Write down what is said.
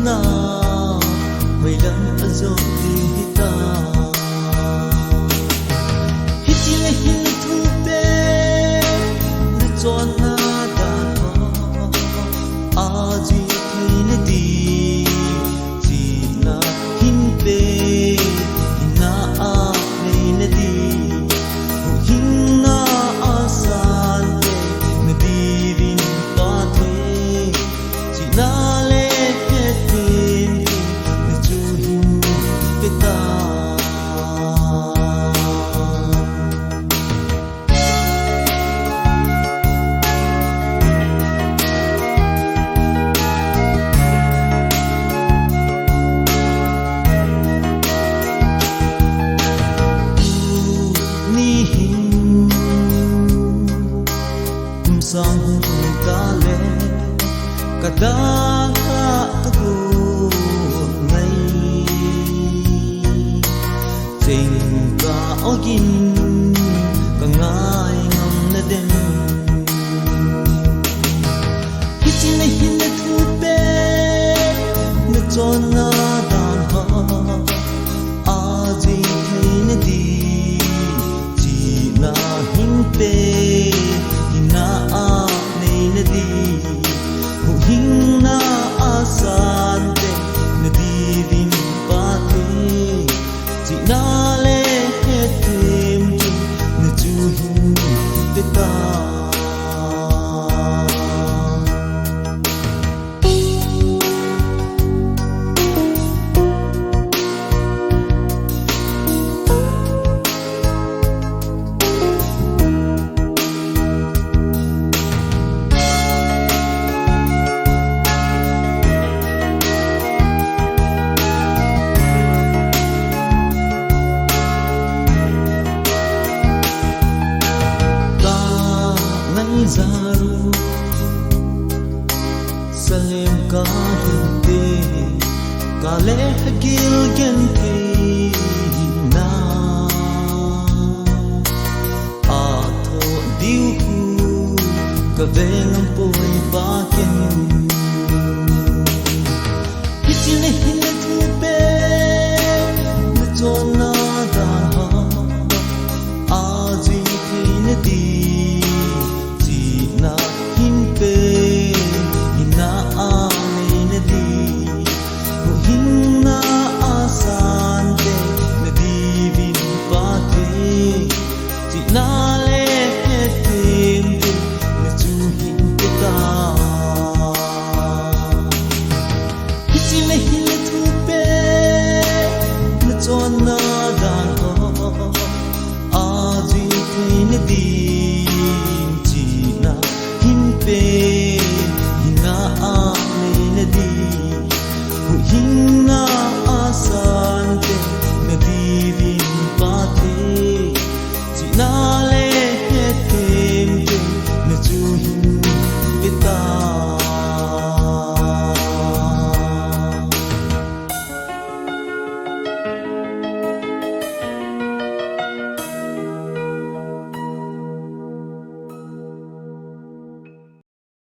na mai lam azo hita hiti le hin thu pe na chon na da aji thine di ji na hin pe na a nei na di hin na asan pe na di rin pa the ji na le ke tin na chu hin pe ta sang ta le kada ka ku ngai sing ka ogin ka ngai ngam na den hiti le hin na thu pe na chon na dan ha a ji thai na di ji na hin pe na a nei na di hu hin na asan te na di rin pa te ji na le he tim tu na chu hin te ta zaru salem ka hinte kale hagil gen the na a tho diu ku ka veng poi pa ken